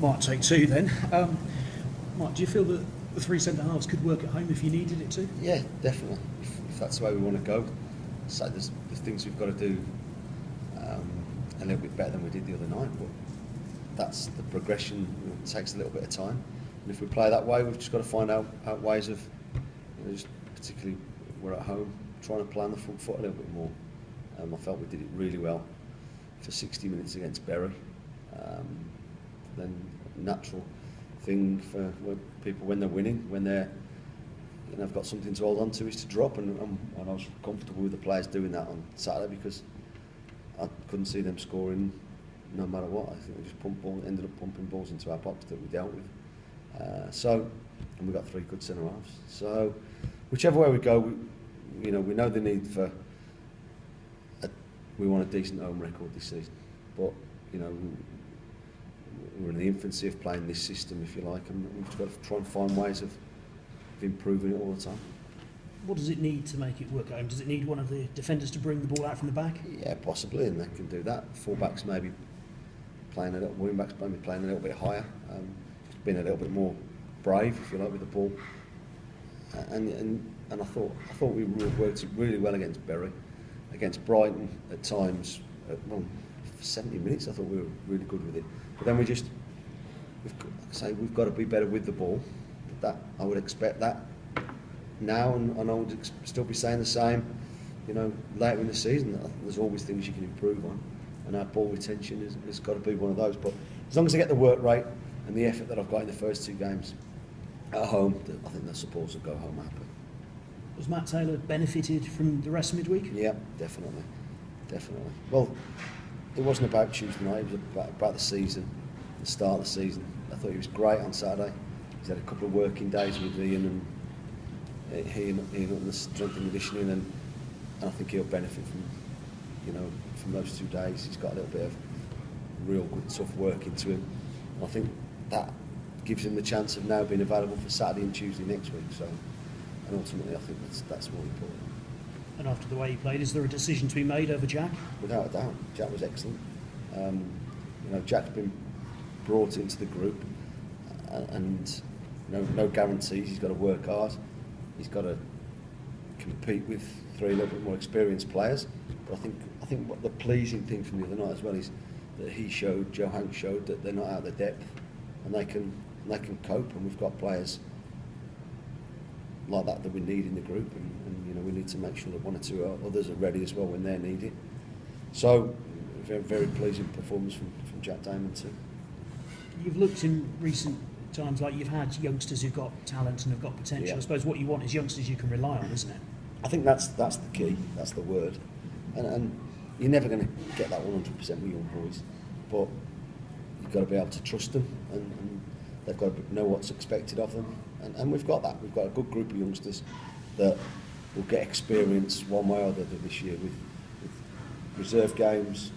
Might take two then. Mike, do you feel that the three centre halves could work at home if you needed it to? Yeah, definitely. If that's the way we want to go. So there's things we've got to do a little bit better than we did the other night, but that's the progression. It takes a little bit of time, and if we play that way, we've just got to find out ways of, just particularly if we're at home, trying to play on the front foot a little bit more. I felt we did it really well for 60 minutes against Bury. Then natural thing for people when they're winning, when they're have got something to hold on to, is to drop, and I was comfortable with the players doing that on Saturday because I couldn't see them scoring no matter what. I think they just ended up pumping balls into our box that we dealt with. And we got three good centre halves. So whichever way we go, we know the need for. We want a decent home record this season, but we're in the infancy of playing this system, if you like, and we've got to try and find ways of improving it all the time. What does it need to make it work at home? Does it need one of the defenders to bring the ball out from the back? Yeah, possibly, and they can do that. Full-backs maybe playing a little, wing-backs maybe playing a little bit higher, being a little bit more brave, if you like, with the ball. And I thought we worked it really well against Bury. Against Brighton at times, for 70 minutes I thought we were really good with it. But then we've got to be better with the ball. That I would expect that now, and I would still be saying the same. Later in the season, there's always things you can improve on, and our ball retention has got to be one of those. But as long as I get the work rate and the effort that I've got in the first two games at home, I think the supporters will go home happy. Was Matt Taylor benefited from the rest midweek? Yeah, definitely. Well, it wasn't about Tuesday night, it was about the season, the start of the season. I thought he was great on Saturday. He's had a couple of working days with Ian on the strength and conditioning, and I think he'll benefit from those 2 days. He's got a little bit of real good tough work into him. And I think that gives him the chance of now being available for Saturday and Tuesday next week. So, and ultimately, I think that's more important. And after the way he played, is there a decision to be made over Jack? Without a doubt, Jack was excellent. Jack's been brought into the group, and no guarantees. He's got to work hard. He's got to compete with three a little bit more experienced players. But I think what the pleasing thing from the other night as well is that Joe Hanks showed that they're not out of their depth, and they can cope. And we've got players like that we need in the group, and we need to make sure that one or two others are ready as well when they're needed. So, very, very pleasing performance from Jack Damon too. You've looked in recent times like you've had youngsters who've got talent and have got potential. Yeah. I suppose what you want is youngsters you can rely on, isn't it? I think that's the key. That's the word, and you're never going to get that 100% with young boys, but you've got to be able to trust them, and they've got to know what's expected of them. And we've got that. We've got a good group of youngsters that will get experience one way or the other this year with reserve games,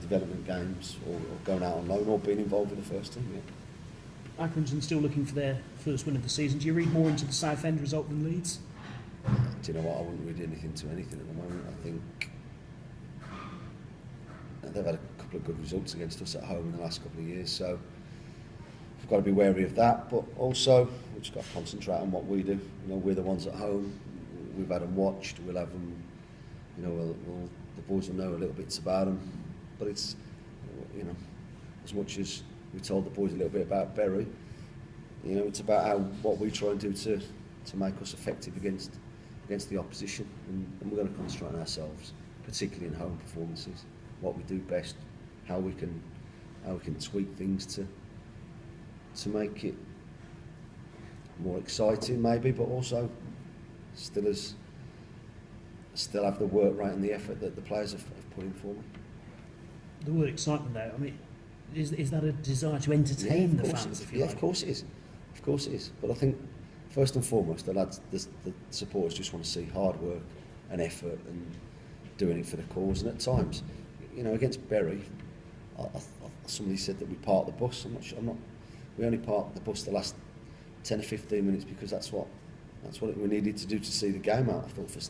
development games, or going out on loan, or being involved with the first team. Yeah. Accrington still looking for their first win of the season. Do you read more into the Southend result than Leeds? Do you know what? I wouldn't read anything at the moment. I think they've had a couple of good results against us at home in the last couple of years, so we've got to be wary of that, but also we've just got to concentrate on what we do. We're the ones at home. We've had them watched. We'll have them. The boys will know a little bits about them. But it's, as much as we told the boys a little bit about Bury, it's about what we try and do to make us effective against the opposition, and we're going to concentrate on ourselves, particularly in home performances, what we do best, how we can tweak things to make it more exciting maybe, but also still have the work rate and the effort that the players have put in for me. The word excitement though, I mean, is that a desire to entertain the fans, if you like? Yeah, of course it is. Of course it is. But I think first and foremost the lads, the supporters just want to see hard work and effort and doing it for the cause. And at times, against Bury, somebody said that we parked the bus. We only parked the bus the last 10 or 15 minutes because that's what we needed to do to see the game out. I thought for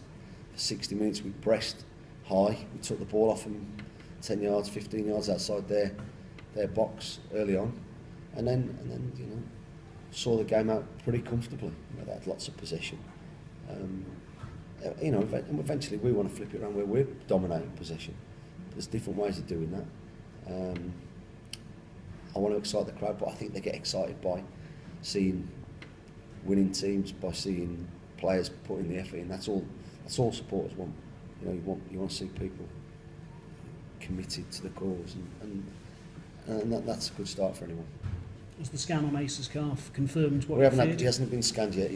60 minutes we pressed high, we took the ball off them 10 yards, 15 yards outside their box early on, and then saw the game out pretty comfortably. They had lots of possession. And eventually we want to flip it around where we're dominating possession. There's different ways of doing that. I want to excite the crowd, but I think they get excited by seeing winning teams, by seeing players putting the effort in. That's all supporters want. You want to see people committed to the cause, and that's a good start for anyone. Was the scan on Ace's calf confirmed? What He hasn't been scanned yet.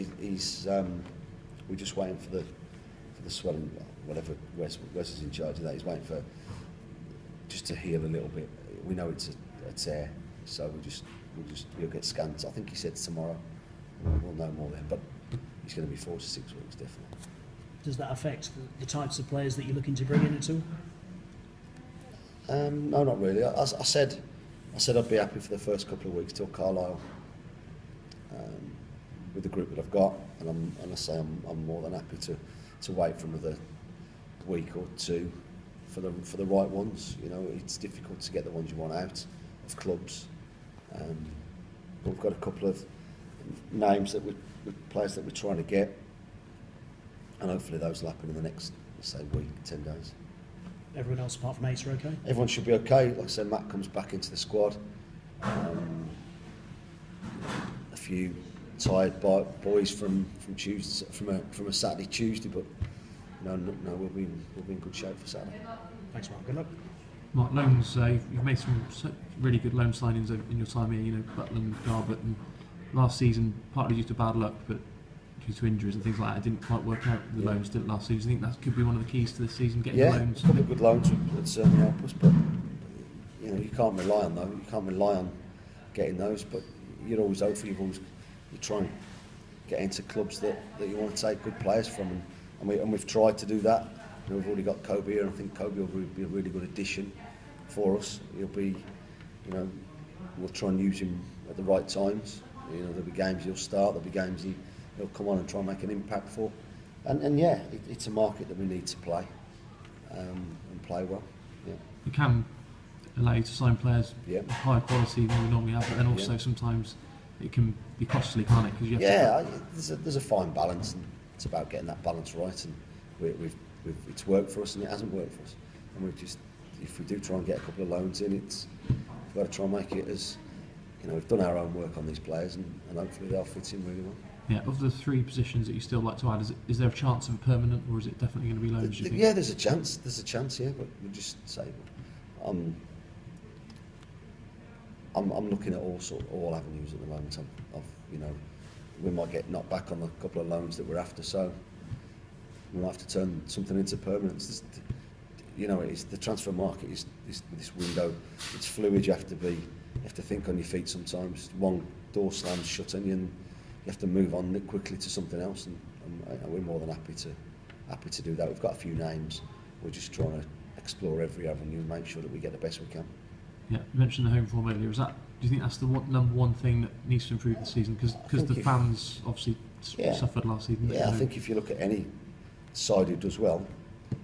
We're just waiting for the swelling. Whatever Wes is in charge of that. He's waiting for just to heal a little bit. We know it's a tear, so he'll get scanned. I think he said tomorrow. We'll know more then, but he's going to be 4 to 6 weeks definitely. Does that affect the types of players that you're looking to bring in at all? No, not really. I said I'd be happy for the first couple of weeks till Carlisle with the group that I've got, and I say I'm more than happy to wait for another week or two for the right ones. It's difficult to get the ones you want out of clubs, but we've got a couple of names with players that we're trying to get, and hopefully those will happen in the next, say, week, 10 days. Everyone else apart from Ace are okay? Everyone should be okay. Like I said, Matt comes back into the squad. A few tired boys from Tuesday, from a Saturday Tuesday, but no, we'll be in good shape for Saturday. Thanks, Mark. Good luck. Mark, loans. You've made some really good loan signings in your time here. Butland, Garbutt, and last season, partly due to bad luck, but due to injuries and things like that, it didn't quite work out. The loans didn't last season. Do you think that could be one of the keys to this season, getting loans? Yeah, a couple of good loans would certainly help us, but you can't rely on those. You can't rely on getting those, but you're always hopeful. You try and get into clubs that you want to take good players from, and we've tried to do that. We've already got Kobe here. I think Kobe will be a really good addition for us. He'll be, we'll try and use him at the right times. There'll be games he'll start. There'll be games he'll come on and try and make an impact for. And it's a market that we need to play and play well. Yeah. It can allow you to sign players of higher quality than we normally have, but then also sometimes it can be costly, can't it? Because you have there's a fine balance, and it's about getting that balance right. And it's worked for us, and it hasn't worked for us. And if we do try and get a couple of loans in, we've got to try and make it as, we've done our own work on these players, and hopefully they'll fit in really well. Yeah, of the 3 positions that you still like to add, is there a chance of a permanent, or is it definitely going to be loans? Yeah, there's a chance. There's a chance, yeah, but we'll just say I'm looking at all avenues at the moment. We might get knocked back on a couple of loans that we're after, so we might have to turn something into permanence. It's the transfer market is this window. It's fluid. You have to think on your feet sometimes. One door slams shut on you, and you have to move on quickly to something else. And we're more than happy to do that. We've got a few names. We're just trying to explore every avenue and make sure that we get the best we can. Yeah, you mentioned the home form earlier. Do you think that's the number one thing that needs to improve this season? Because the fans obviously suffered last season. Yeah, I think if you look at any side who does well,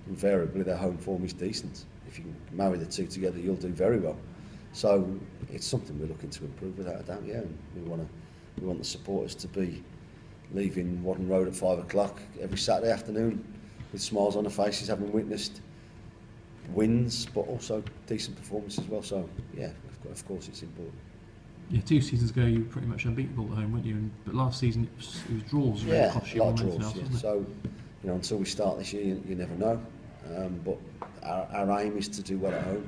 invariably their home form is decent. If you can marry the two together, you'll do very well. So it's something we're looking to improve without a doubt. Yeah, and we want the supporters to be leaving Wadden Road at 5 o'clock every Saturday afternoon with smiles on their faces, having witnessed wins, but also decent performances as well. So yeah, of course it's important. Yeah, 2 seasons ago you were pretty much unbeatable at home, weren't you? But last season it was draws. Yeah, cost a you lot of more than draws. anything else, So until we start this year, you never know. But our aim is to do well at home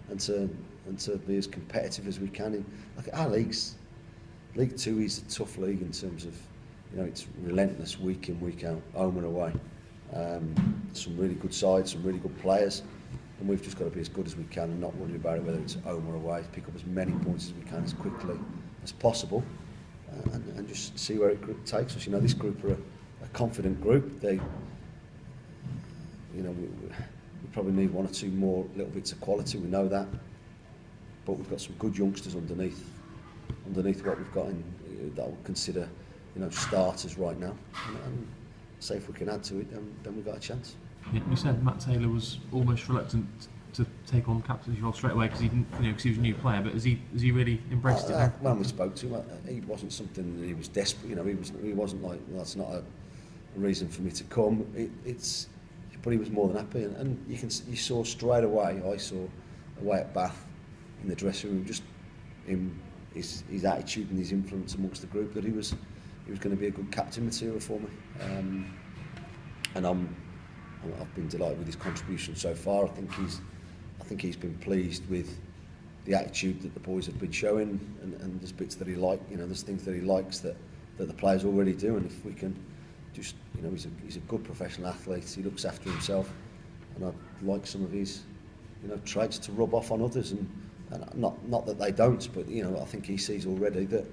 and to be as competitive as we can. Our leagues, League 2 is a tough league in terms of, it's relentless week in, week out, home and away. Some really good sides, some really good players, and we've just got to be as good as we can and not worry about it whether it's home or away. Pick up as many points as we can as quickly as possible, and just see where it takes us. This group are a confident group. They, we probably need 1 or 2 more little bits of quality. We know that, but we've got some good youngsters underneath what we've got in that will consider, starters right now. And say if we can add to it, then we've got a chance. Yeah, you said Matt Taylor was almost reluctant to take on captaincy role straight away because he didn't, because he was a new player? But has he really embraced it now? When we spoke to him, he wasn't something that he was desperate. He wasn't like, well, that's not a reason for me to come. But he was more than happy, and you saw straight away. I saw away at Bath in the dressing room, just his attitude and his influence amongst the group, that he was going to be a good captain material for me. And I've been delighted with his contribution so far. I think he's been pleased with the attitude that the boys have been showing, and there's bits that he likes. There's things that he likes that the players already do, and if we can just, he's a good professional athlete. He looks after himself, and I'd like some of his, traits to rub off on others, and not that they don't, but I think he sees already that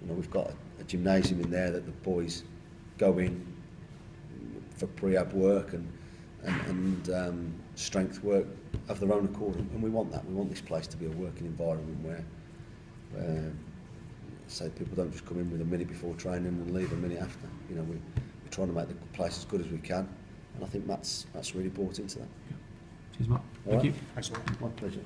we've got a gymnasium in there that the boys go in for pre-ab work and strength work of their own accord, and we want that. We want this place to be a working environment where say people don't just come in with a minute before training and leave a minute after. We're trying to make the place as good as we can, and I think that's really bought into that. Cheers, Mark. All Thank right. you. Thanks a lot. My pleasure.